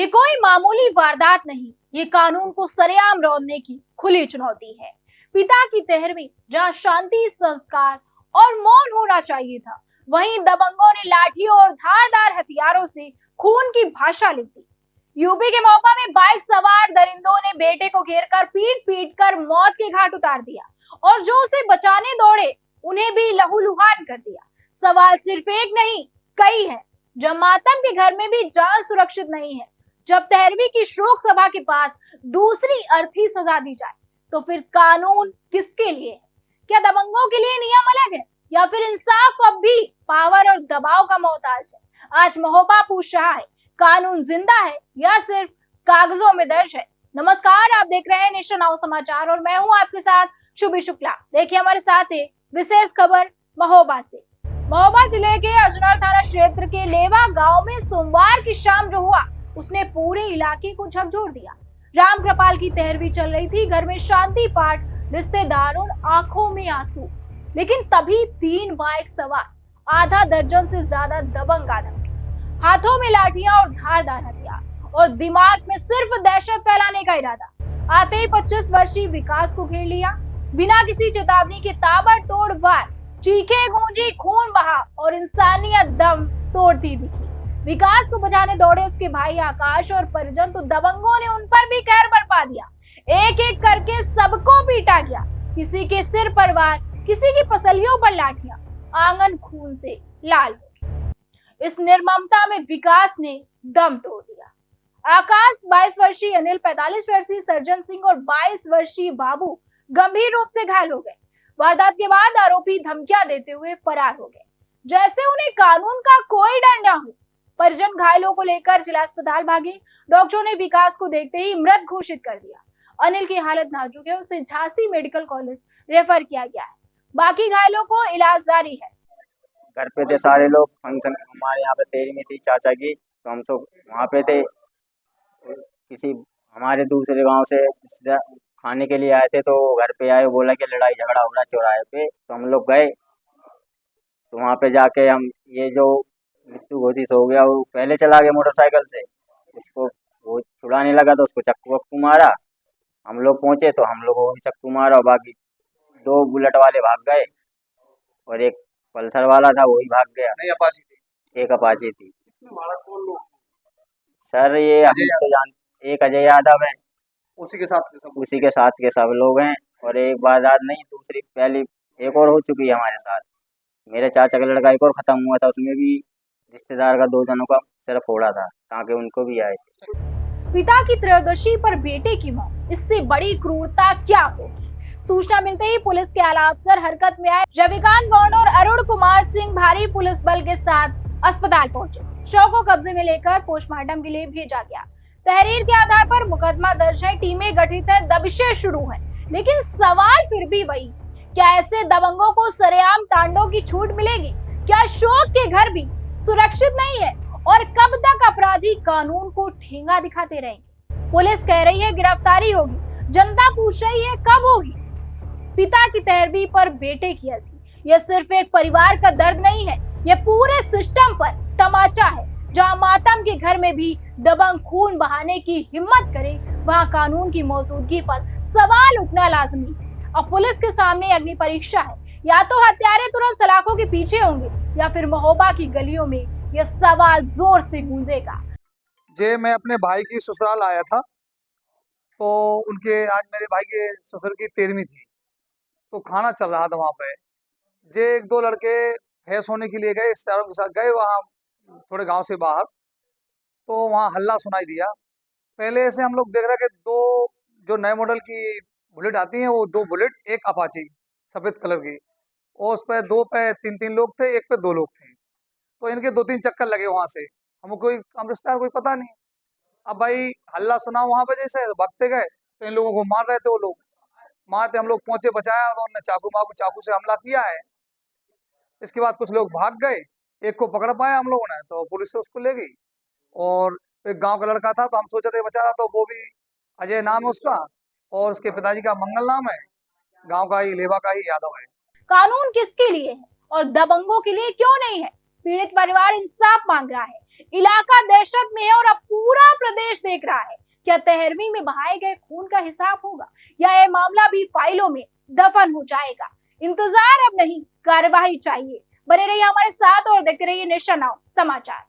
ये कोई मामूली वारदात नहीं, ये कानून को सरेआम रौंदने की खुली चुनौती है। पिता की तेहरवीं, जहां शांति, संस्कार और मौन होना चाहिए था, वहीं दबंगों ने लाठियों और धारदार हथियारों से खून की भाषा लिख दी। यूपी के मोपा में बाइक सवार दरिंदों ने बेटे को घेरकर पीट पीट कर मौत के घाट उतार दिया और जो उसे बचाने दौड़े उन्हें भी लहूलुहान कर दिया। सवाल सिर्फ एक नहीं, कई है। जब मातम के घर में भी जान सुरक्षित नहीं है, जब तेहरवीं की शोक सभा के पास दूसरी अर्थी सजा दी जाए, तो फिर कानून किसके लिए है? क्या दबंगों के लिए नियम अलग है या फिर इंसाफ अब भी पावर और दबाव का मोहताज है? आज महोबा पूछ रहा है, कानून जिंदा है या सिर्फ कागजों में दर्ज है? नमस्कार, आप देख रहे हैं नेशन नाउ समाचार और मैं हूं आपके साथ शुभी शुक्ला। देखिए हमारे साथ है विशेष खबर महोबा से। महोबा जिले के अजनौर थाना क्षेत्र के लेवा गांव में सोमवार की शाम जो हुआ उसने पूरे इलाके को झकझोर दिया। राम कृपाल की तेहरवीं चल रही थी, घर में शांति पाठ, रिश्तेदारों आंखों में आंसू, लेकिन तभी 3 बाइक सवार आधा दर्जन से ज्यादा दबंग आ गए, हाथों में लाठियां और धारदार हथियार और दिमाग में सिर्फ दहशत फैलाने का इरादा। आते ही 25 वर्षीय विकास को घेर लिया। बिना किसी चेतावनी के ताबड़तोड़ वार, चीखे गूंजी, खून बहा और इंसानियत दम तोड़ती दिखी। विकास को बचाने दौड़े उसके भाई आकाश और परिजन, तो दबंगों ने उन पर भी कहर बरपा दिया। एक एक करके सबको पीटा गया, किसी के सिर पर वार, किसी की पसलियों पर लाठियां, आंगन खून से लाल हो गया। इस निर्ममता में विकास ने दम तोड़ दिया। आकाश 22 वर्षीय, अनिल 45 वर्षीय, सर्जन सिंह और 22 वर्षीय बाबू गंभीर रूप से घायल हो गए। वारदात के बाद आरोपी धमकियां देते हुए फरार हो गए, जैसे उन्हें कानून का कोई डर न हो। परिजन घायलों को लेकर जिला अस्पताल भागे। डॉक्टरों ने विकास को देखते ही मृत घोषित कर दिया। अनिल की हालत नाजुक है, उसे झांसी मेडिकल कॉलेज रेफर किया गया है। बाकी घायलों को इलाज जारी है। घर पे थे सारे लोग, फंक्शन हमारे यहाँ पे तेरहवीं थी चाचा की, तो हम सब वहाँ पे थे। किसी हमारे दूसरे गांव से खाने के लिए आए थे, तो घर पे आए, बोला कि लड़ाई झगड़ा हो रहा चौराहे पे। तो हम लोग गए, तो वहाँ पे जाके हम ये जो मृत्यु घोषित हो गया, वो पहले चला गया मोटरसाइकिल से, उसको वो छुड़ाने लगा तो उसको चक्कू वक्कू मारा। हम लोग पहुंचे तो हम लोगों को भी चक्कू मारा, और बाकी 2 बुलेट वाले भाग गए और एक पल्सर वाला था वो ही भाग गया। नहीं, अपाची थी। एक अपाची थी। कौन? सर ये हम तो एक अजय यादव है, उसी के साथ के सब लोग हैं। और एक वारदात नहीं, दूसरी पहली एक और हो चुकी है हमारे साथ। मेरे चाचा का लड़का एक और खत्म हुआ था, उसमें भी रिश्तेदार का 2 जनों का सिर फोड़ा था, ताकि उनको भी आए। पिता की त्रयोदशी पर बेटे की मौत, इससे बड़ी क्रूरता क्या होगी? सूचना मिलते ही पुलिस के आला अफसर हरकत में आए। रविकांत गौंड और अरुण कुमार सिंह भारी पुलिस बल के साथ अस्पताल पहुंचे। शव को कब्जे में लेकर पोस्टमार्टम के लिए भेजा गया। तहरीर के आधार पर मुकदमा दर्ज है, टीमें गठित है, दबिशें शुरू है, लेकिन सवाल फिर भी वही, क्या ऐसे दबंगों को सरेआम तांडव की छूट मिलेगी? क्या शोक के घर भी सुरक्षित नहीं है? और कब तक अपराधी कानून को ठेंगा दिखाते रहेंगे? पुलिस कह रही है गिरफ्तारी होगी, जनता पूछ रही है कब होगी? पिता की तेहरवीं पर बेटे की अर्थी, यह सिर्फ एक परिवार का दर्द नहीं है, यह पूरे सिस्टम पर तमाचा है। जहां मातम के घर में भी दबंग खून बहाने की हिम्मत करे, वहां कानून की मौजूदगी पर सवाल उठना लाजमी है। अब पुलिस के सामने अग्नि परीक्षा है, या तो हत्यारे तुरंत सलाखों के पीछे होंगे या फिर महोबा की गलियों में यह सवाल जोर से गूंजेगा। मैं अपने भाई की ससुराल आया था, तो उनके आज मेरे भाई के ससुर की 13वीं थी, तो खाना चल रहा था वहाँ पे। 1-2 लड़के भैंस होने के लिए गए, रिश्तेदारों के साथ गए वहाँ थोड़े गांव से बाहर, तो वहाँ हल्ला सुनाई दिया। पहले से हम लोग देख रहे कि 2 जो नए मॉडल की बुलेट आती हैं, वो 2 बुलेट, एक अपाची सफेद कलर की, और उस पर 2 पे 3-3 लोग थे, एक पे 2 लोग थे। तो इनके 2-3 चक्कर लगे वहां से, हम रिश्तेदार कोई पता नहीं। अब भाई हल्ला सुना वहां पे, जैसे भागते गए तो इन लोगों को मार रहे थे, वो लोग मारते, हम लोग पहुंचे, बचाया, तो उन्होंने चाकू से हमला किया है। इसके बाद कुछ लोग भाग गए, एक को पकड़ पाया हम लोगों ने, तो पुलिस से उसको ले गई। और एक गांव का लड़का था, तो हम सोचे थे बेचारा, तो वो भी अजय नाम है उसका, और उसके पिताजी का मंगल नाम है, गांव का ही, लेवा का ही यादव है। कानून किसके लिए है और दबंगों के लिए क्यों नहीं है? पीड़ित परिवार इंसाफ मांग रहा है। इलाका दहशत में है और अब पूरा प्रदेश देख रहा है। क्या तेहरवी में बहाए गए खून का हिसाब होगा या यह मामला भी फाइलों में दफन हो जाएगा? इंतजार अब नहीं, कार्यवाही चाहिए। बने रहिए हमारे साथ और देखते रहिए नेशन नाउ समाचार।